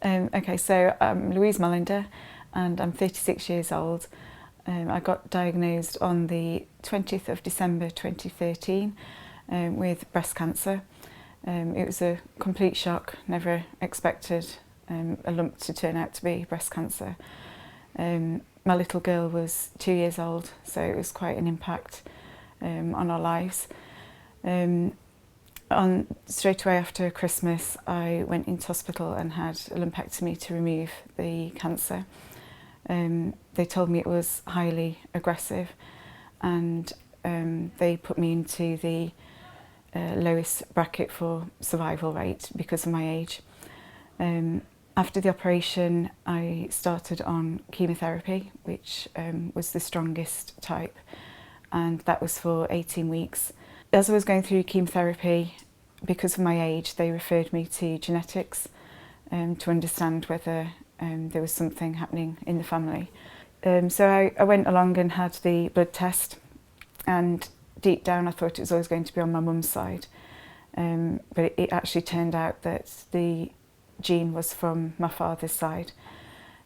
Okay, so I'm Louise Mallender and I'm 36 years old. I got diagnosed on the 20th of December 2013 with breast cancer. It was a complete shock, never expected a lump to turn out to be breast cancer. My little girl was 2 years old, so it was quite an impact on our lives. Straight away after Christmas, I went into hospital and had a lumpectomy to remove the cancer. They told me it was highly aggressive, and they put me into the lowest bracket for survival rate because of my age. After the operation, I started on chemotherapy, which was the strongest type, and that was for 18 weeks. As I was going through chemotherapy, because of my age, they referred me to genetics to understand whether there was something happening in the family. So I went along and had the blood test, and deep down I thought it was always going to be on my mum's side. But it actually turned out that the gene was from my father's side,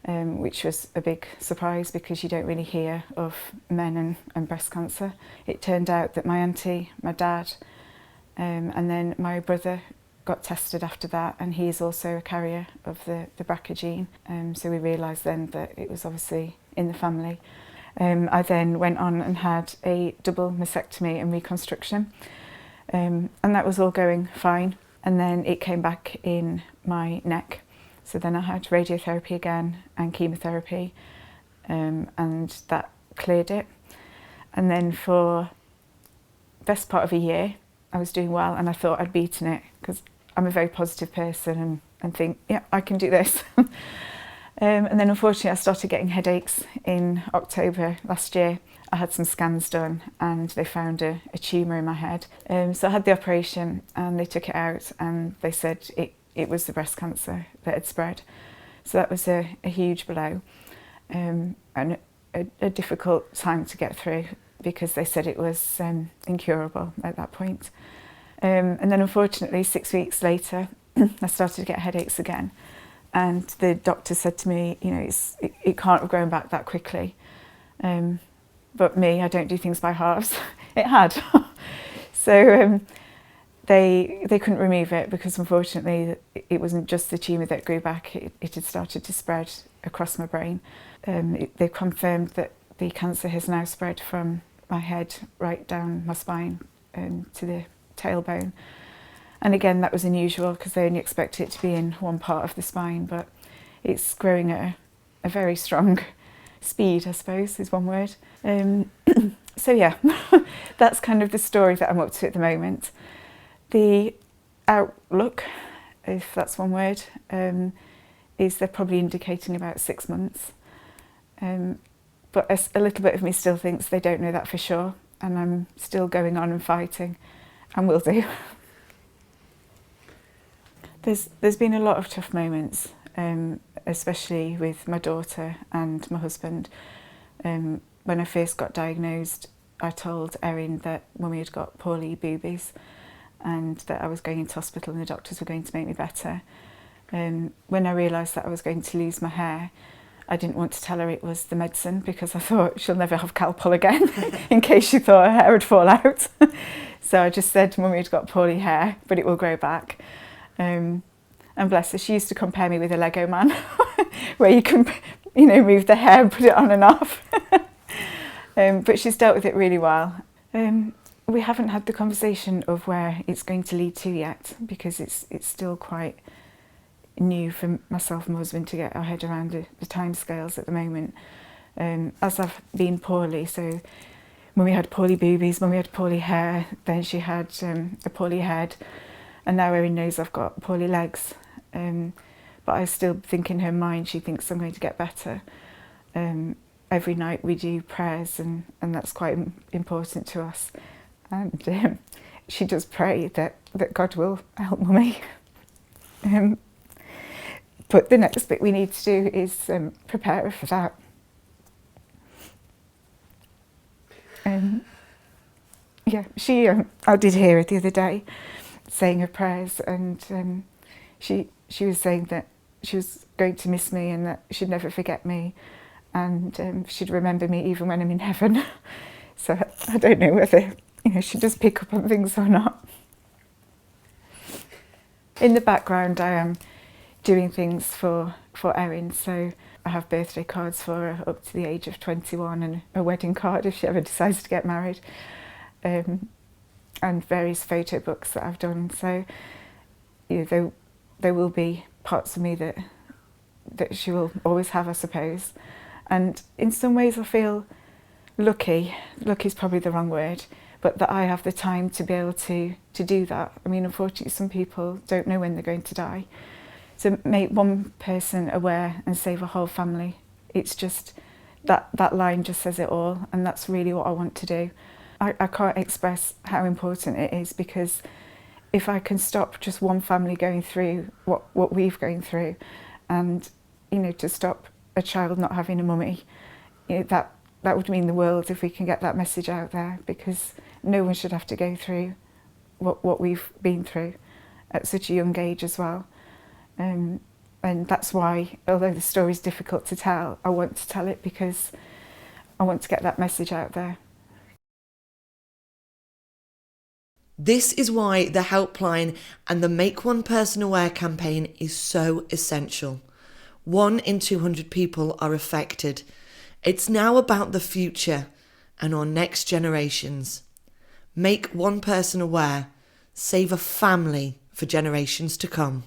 which was a big surprise because you don't really hear of men and breast cancer. It turned out that my auntie, my dad, and then my brother got tested after that, and he is also a carrier of the BRCA gene. So we realised then that it was obviously in the family. I then went on and had a double mastectomy and reconstruction, and that was all going fine. And then it came back in my neck. So then I had radiotherapy again and chemotherapy, and that cleared it. And then for the best part of a year, I was doing well, and I thought I'd beaten it because I'm a very positive person and think, yeah, I can do this. And then unfortunately I started getting headaches in October last year. I had some scans done and they found a tumour in my head. So I had the operation and they took it out and they said it was the breast cancer that had spread. So that was a huge blow and a difficult time to get through because they said it was incurable at that point. And then unfortunately 6 weeks later I started to get headaches again, and the doctor said to me, you know, it can't have grown back that quickly. But me, I don't do things by halves. It had. So they couldn't remove it because unfortunately it wasn't just the tumour that grew back, it had started to spread across my brain. They confirmed that the cancer has now spread from my head right down my spine to the tailbone. And again, that was unusual because they only expect it to be in one part of the spine, but it's growing at a very strong speed, I suppose is one word. So yeah, that's kind of the story that I'm up to at the moment. The outlook, if that's one word, is they're probably indicating about 6 months. But a little bit of me still thinks they don't know that for sure, and I'm still going on and fighting, and will do. There's been a lot of tough moments, especially with my daughter and my husband. When I first got diagnosed, I told Eryn that Mummy had got poorly boobies and that I was going into hospital and the doctors were going to make me better. When I realised that I was going to lose my hair, I didn't want to tell her it was the medicine because I thought she'll never have Calpol again in case she thought her hair would fall out. So I just said Mummy had got poorly hair, but it will grow back. And bless her, she used to compare me with a Lego man where you can, you know, move the hair and put it on and off. But she's dealt with it really well. We haven't had the conversation of where it's going to lead to yet because it's still quite new for myself and my husband to get our head around the timescales at the moment. As I've been poorly, so Mummy had poorly boobies, Mummy had poorly hair, then she had a poorly head, and now Eryn knows I've got poorly legs. But I still think in her mind she thinks I'm going to get better. Every night we do prayers and that's quite important to us. And she does pray that God will help Mummy. But the next bit we need to do is prepare her for that. Yeah, I did hear her the other day saying her prayers, and she was saying that she was going to miss me and that she'd never forget me, and she'd remember me even when I'm in heaven. So I don't know whether, she does pick up on things or not. In the background, I am doing things for Eryn. So I have birthday cards for her up to the age of 21 and a wedding card if she ever decides to get married, and various photo books that I've done. So there will be parts of me that she will always have, I suppose. And in some ways I feel lucky is probably the wrong word, but that I have the time to be able to do that. I mean, unfortunately, some people don't know when they're going to die. To make one person aware and save a whole family, it's just, that line just says it all, and that's really what I want to do. I can't express how important it is, because if I can stop just one family going through what we've going through, and to stop a child not having a mummy, that would mean the world if we can get that message out there, because no one should have to go through what we've been through at such a young age as well. And that's why, although the story's difficult to tell, I want to tell it, because I want to get that message out there. This is why the helpline and the Make One Person Aware campaign is so essential. 1 in 200 people are affected. It's now about the future and our next generations. Make one person aware. Save a family for generations to come.